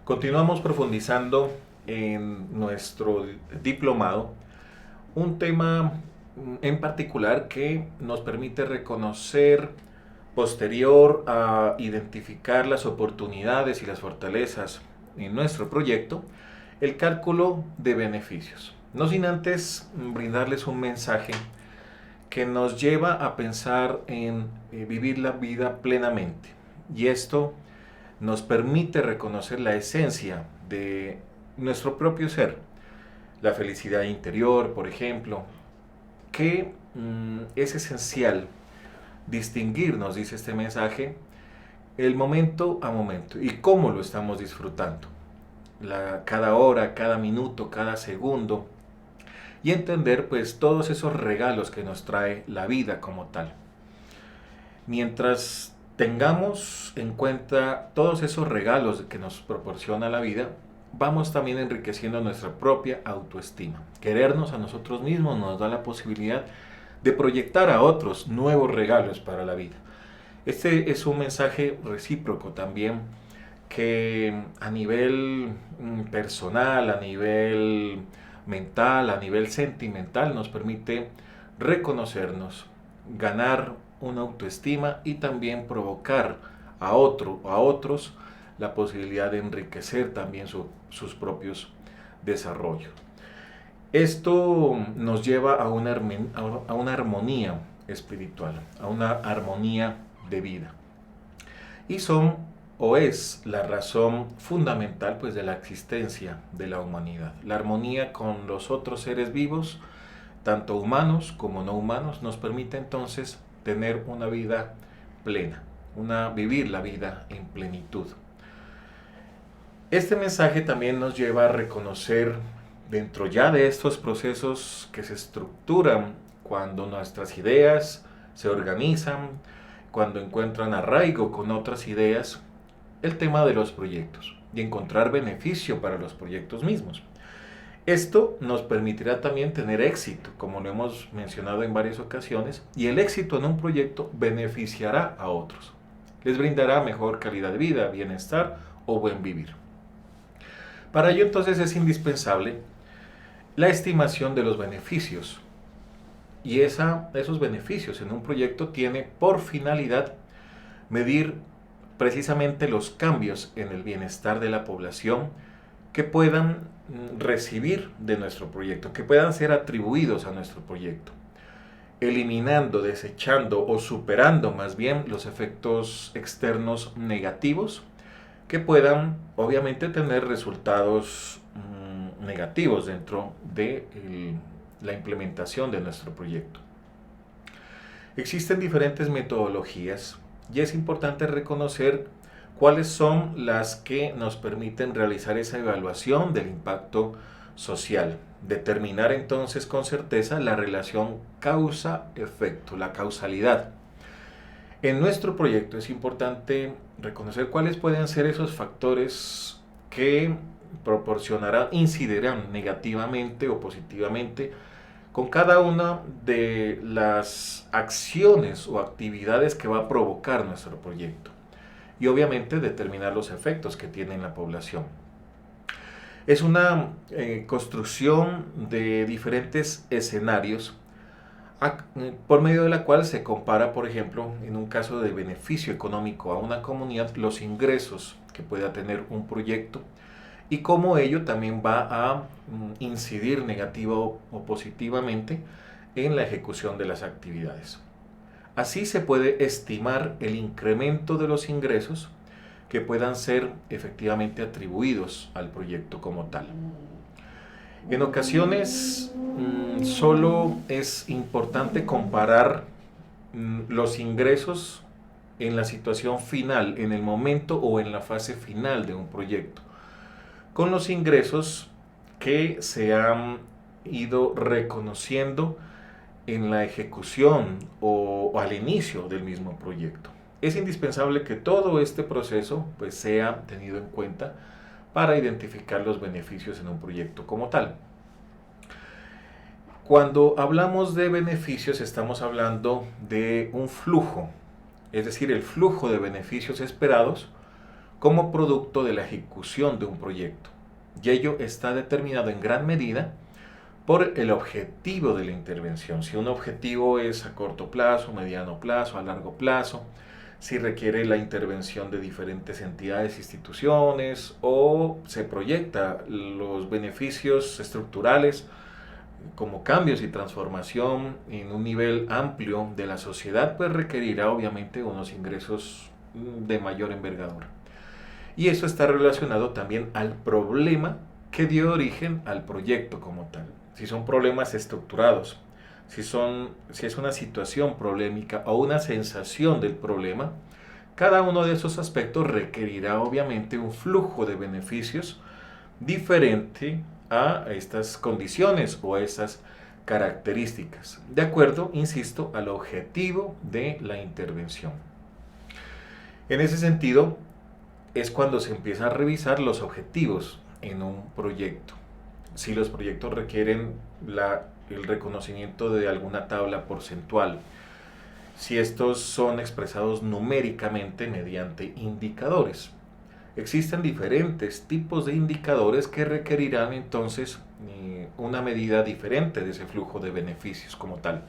Continuamos profundizando en nuestro diplomado un tema en particular que nos permite reconocer, posterior a identificar las oportunidades y las fortalezas en nuestro proyecto, el cálculo de beneficios. No sin antes brindarles un mensaje que nos lleva a pensar en vivir la vida plenamente. Y esto nos permite reconocer la esencia de nuestro propio ser, la felicidad interior, por ejemplo, que es esencial distinguir, nos dice este mensaje, el momento a momento y cómo lo estamos disfrutando, cada hora, cada minuto, cada segundo, y entender pues todos esos regalos que nos trae la vida como tal. Mientras tengamos en cuenta todos esos regalos que nos proporciona la vida, vamos también enriqueciendo nuestra propia autoestima. Querernos a nosotros mismos nos da la posibilidad de proyectar a otros nuevos regalos para la vida. Este es un mensaje recíproco también que a nivel personal, a nivel mental, a nivel sentimental nos permite reconocernos, ganar una autoestima y también provocar a otros la posibilidad de enriquecer también sus propios desarrollos. Esto nos lleva a una armonía espiritual, a una armonía de vida. Y son o es la razón fundamental pues de la existencia de la humanidad. La armonía con los otros seres vivos, tanto humanos como no humanos, nos permite entonces tener una vida plena, vivir la vida en plenitud. Este mensaje también nos lleva a reconocer dentro ya de estos procesos que se estructuran cuando nuestras ideas se organizan, cuando encuentran arraigo con otras ideas, el tema de los proyectos y encontrar beneficio para los proyectos mismos. Esto nos permitirá también tener éxito, como lo hemos mencionado en varias ocasiones, y el éxito en un proyecto beneficiará a otros. Les brindará mejor calidad de vida, bienestar o buen vivir. Para ello entonces es indispensable la estimación de los beneficios. Y esos beneficios en un proyecto tiene por finalidad medir precisamente los cambios en el bienestar de la población que puedan recibir de nuestro proyecto, que puedan ser atribuidos a nuestro proyecto, eliminando, desechando o superando más bien los efectos externos negativos que puedan obviamente tener resultados negativos dentro de la implementación de nuestro proyecto. Existen diferentes metodologías y es importante reconocer cuáles son las que nos permiten realizar esa evaluación del impacto social. Determinar entonces con certeza la relación causa-efecto, la causalidad. En nuestro proyecto es importante reconocer cuáles pueden ser esos factores que incidirán negativamente o positivamente con cada una de las acciones o actividades que va a provocar nuestro proyecto. Y obviamente determinar los efectos que tiene en la población. Es una construcción de diferentes escenarios por medio de la cual se compara, por ejemplo, en un caso de beneficio económico a una comunidad, los ingresos que pueda tener un proyecto y cómo ello también va a incidir negativa o positivamente en la ejecución de las actividades. Así se puede estimar el incremento de los ingresos que puedan ser efectivamente atribuidos al proyecto como tal. En ocasiones solo es importante comparar los ingresos en la situación final, en el momento o en la fase final de un proyecto, con los ingresos que se han ido reconociendo en la ejecución o al inicio del mismo proyecto. Es indispensable que todo este proceso pues, sea tenido en cuenta para identificar los beneficios en un proyecto como tal. Cuando hablamos de beneficios estamos hablando de un flujo, es decir, el flujo de beneficios esperados como producto de la ejecución de un proyecto. Y ello está determinado en gran medida por el objetivo de la intervención. Si un objetivo es a corto plazo, mediano plazo, a largo plazo, si requiere la intervención de diferentes entidades e instituciones o se proyecta los beneficios estructurales como cambios y transformación en un nivel amplio de la sociedad, pues requerirá obviamente unos ingresos de mayor envergadura. Y eso está relacionado también al problema que dio origen al proyecto como tal. Si son problemas estructurados, si es una situación problemática o una sensación del problema, cada uno de esos aspectos requerirá obviamente un flujo de beneficios diferente a estas condiciones o a estas características, de acuerdo, insisto, al objetivo de la intervención. En ese sentido, es cuando se empieza a revisar los objetivos en un proyecto. Si los proyectos requieren el reconocimiento de alguna tabla porcentual, si estos son expresados numéricamente mediante indicadores. Existen diferentes tipos de indicadores que requerirán entonces una medida diferente de ese flujo de beneficios como tal.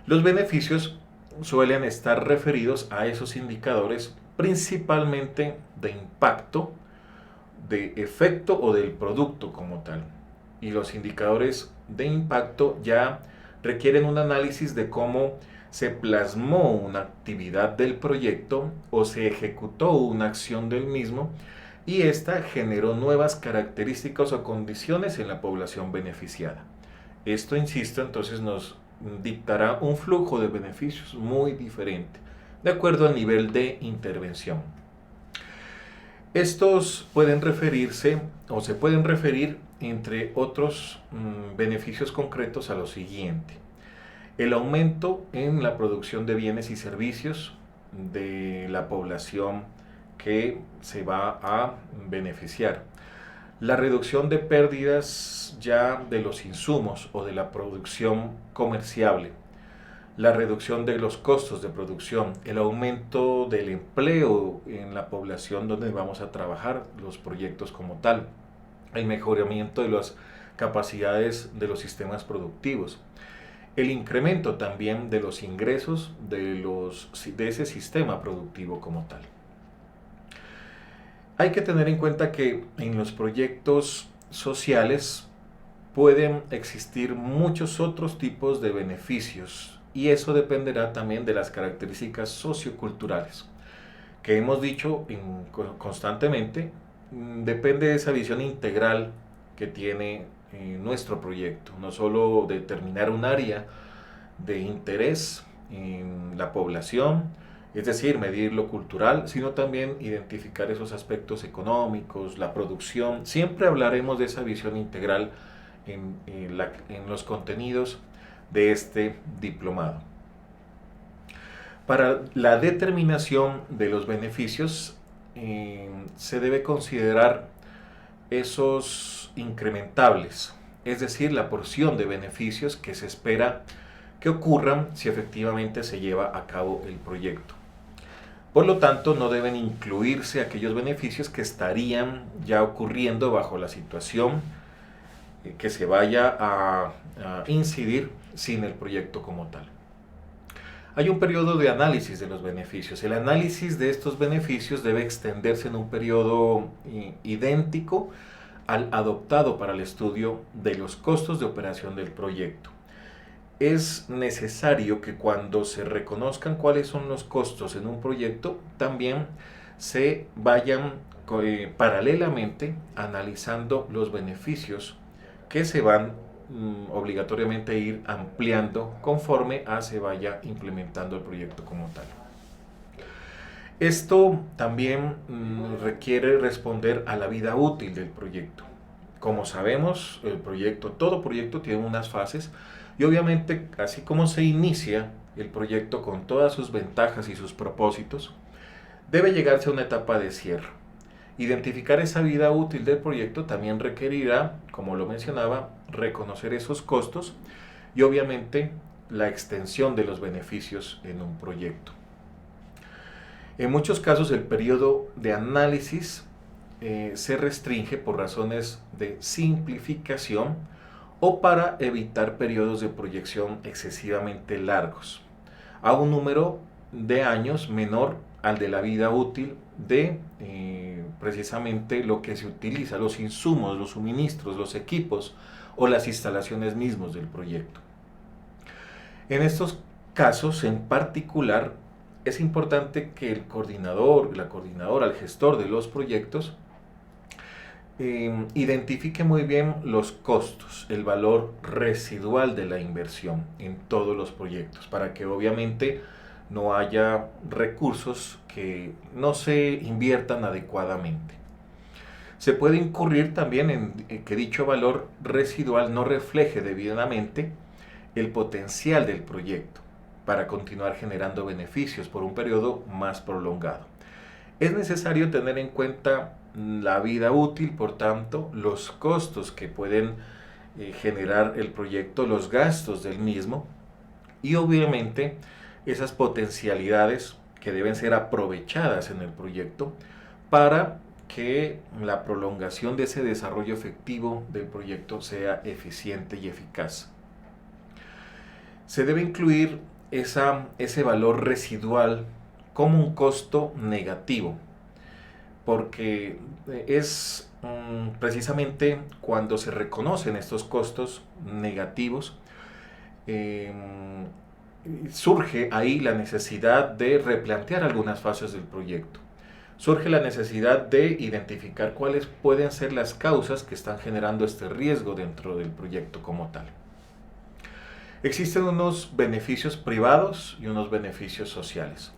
Los beneficios suelen estar referidos a esos indicadores principalmente de impacto, de efecto o del producto como tal. Y los indicadores de impacto ya requieren un análisis de cómo se plasmó una actividad del proyecto o se ejecutó una acción del mismo y esta generó nuevas características o condiciones en la población beneficiada. Esto, insisto, entonces nos dictará un flujo de beneficios muy diferente, de acuerdo al nivel de intervención. Estos pueden referirse o se pueden referir, entre otros beneficios concretos, a lo siguiente: el aumento en la producción de bienes y servicios de la población que se va a beneficiar, la reducción de pérdidas ya de los insumos o de la producción comerciable, la reducción de los costos de producción, el aumento del empleo en la población donde vamos a trabajar los proyectos como tal, el mejoramiento de las capacidades de los sistemas productivos, el incremento también de los ingresos de ese sistema productivo como tal. Hay que tener en cuenta que en los proyectos sociales pueden existir muchos otros tipos de beneficios y eso dependerá también de las características socioculturales que hemos dicho constantemente. Depende de esa visión integral que tiene nuestro proyecto, no solo determinar un área de interés en la población, es decir, medir lo cultural, sino también identificar esos aspectos económicos, la producción. Siempre hablaremos de esa visión integral en los contenidos de este diplomado. Para la determinación de los beneficios se debe considerar esos incrementables, es decir, la porción de beneficios que se espera que ocurran si efectivamente se lleva a cabo el proyecto. Por lo tanto, no deben incluirse aquellos beneficios que estarían ya ocurriendo bajo la situación que se vaya a incidir sin el proyecto como tal. Hay un periodo de análisis de los beneficios. El análisis de estos beneficios debe extenderse en un periodo idéntico al adoptado para el estudio de los costos de operación del proyecto. Es necesario que cuando se reconozcan cuáles son los costos en un proyecto, también se vayan paralelamente analizando los beneficios que se van obligatoriamente a ir ampliando conforme se vaya implementando el proyecto como tal. Esto también requiere responder a la vida útil del proyecto. Como sabemos, todo proyecto tiene unas fases y obviamente, así como se inicia el proyecto con todas sus ventajas y sus propósitos, debe llegarse a una etapa de cierre. Identificar esa vida útil del proyecto también requerirá, como lo mencionaba, reconocer esos costos y obviamente la extensión de los beneficios en un proyecto. En muchos casos el periodo de análisis se restringe por razones de simplificación o para evitar periodos de proyección excesivamente largos, a un número de años menor al de la vida útil de precisamente lo que se utiliza, los insumos, los suministros, los equipos o las instalaciones mismos del proyecto. En estos casos en particular es importante que el coordinador, la coordinadora, el gestor de los proyectos identifique muy bien los costos, el valor residual de la inversión en todos los proyectos, para que obviamente no haya recursos que no se inviertan adecuadamente. Se puede incurrir también en que dicho valor residual no refleje debidamente el potencial del proyecto para continuar generando beneficios por un periodo más prolongado. Es necesario tener en cuenta la vida útil, por tanto, los costos que pueden generar el proyecto, los gastos del mismo y obviamente esas potencialidades que deben ser aprovechadas en el proyecto para que la prolongación de ese desarrollo efectivo del proyecto sea eficiente y eficaz. Se debe incluir ese valor residual como un costo negativo, porque es precisamente cuando se reconocen estos costos negativos, surge ahí la necesidad de replantear algunas fases del proyecto. Surge la necesidad de identificar cuáles pueden ser las causas que están generando este riesgo dentro del proyecto como tal. Existen unos beneficios privados y unos beneficios sociales.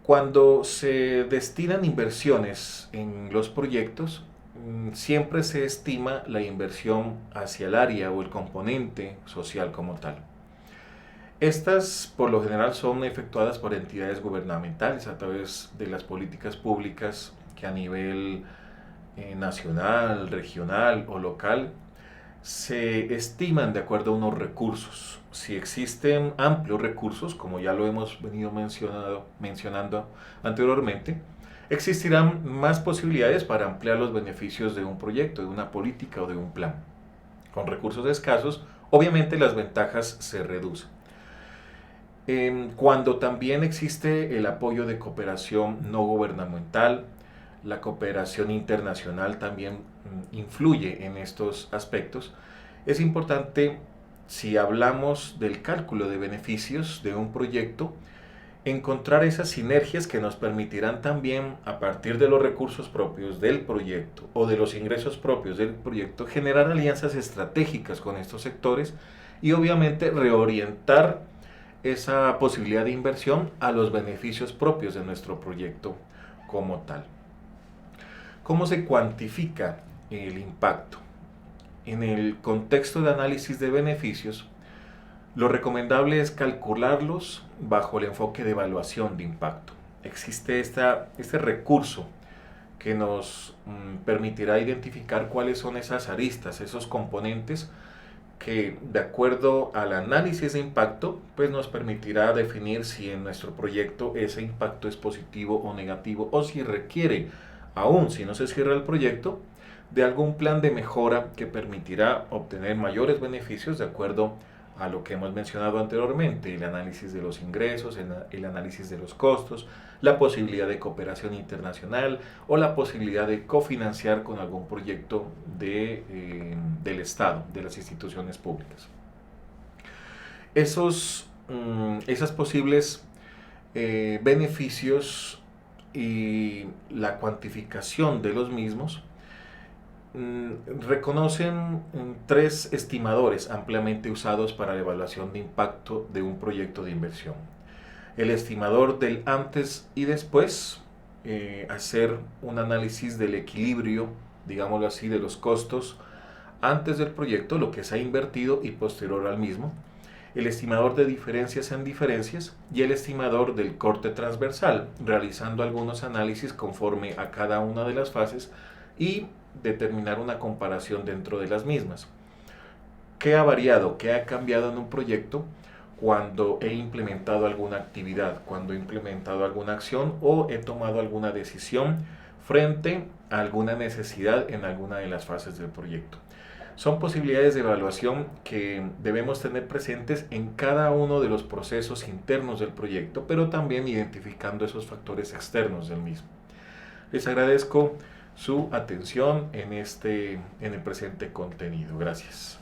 Cuando se destinan inversiones en los proyectos, siempre se estima la inversión hacia el área o el componente social como tal. Estas por lo general son efectuadas por entidades gubernamentales a través de las políticas públicas que a nivel nacional, regional o local se estiman de acuerdo a unos recursos. Si existen amplios recursos, como ya lo hemos venido mencionando anteriormente, existirán más posibilidades para ampliar los beneficios de un proyecto, de una política o de un plan. Con recursos escasos, obviamente las ventajas se reducen. Cuando también existe el apoyo de cooperación no gubernamental, la cooperación internacional también influye en estos aspectos. Es importante, si hablamos del cálculo de beneficios de un proyecto, encontrar esas sinergias que nos permitirán también, a partir de los recursos propios del proyecto o de los ingresos propios del proyecto, generar alianzas estratégicas con estos sectores y obviamente reorientar esa posibilidad de inversión a los beneficios propios de nuestro proyecto como tal. ¿Cómo se cuantifica el impacto? En el contexto de análisis de beneficios, lo recomendable es calcularlos bajo el enfoque de evaluación de impacto. Existe este recurso que nos permitirá identificar cuáles son esas aristas, esos componentes que de acuerdo al análisis de impacto, pues nos permitirá definir si en nuestro proyecto ese impacto es positivo o negativo o si requiere, aún si no se cierra el proyecto, de algún plan de mejora que permitirá obtener mayores beneficios de acuerdo a lo que hemos mencionado anteriormente, el análisis de los ingresos, el análisis de los costos, la posibilidad de cooperación internacional o la posibilidad de cofinanciar con algún proyecto del Estado, de las instituciones públicas. Esas posibles beneficios y la cuantificación de los mismos reconocen tres estimadores ampliamente usados para la evaluación de impacto de un proyecto de inversión. El estimador del antes y después, hacer un análisis del equilibrio, digámoslo así, de los costos antes del proyecto, lo que se ha invertido y posterior al mismo. El estimador de diferencias en diferencias y el estimador del corte transversal, realizando algunos análisis conforme a cada una de las fases y determinar una comparación dentro de las mismas. ¿Qué ha variado? ¿Qué ha cambiado en un proyecto cuando he implementado alguna actividad, cuando he implementado alguna acción o he tomado alguna decisión frente a alguna necesidad en alguna de las fases del proyecto. Son posibilidades de evaluación que debemos tener presentes en cada uno de los procesos internos del proyecto, pero también identificando esos factores externos del mismo. Les agradezco su atención en el presente contenido. Gracias.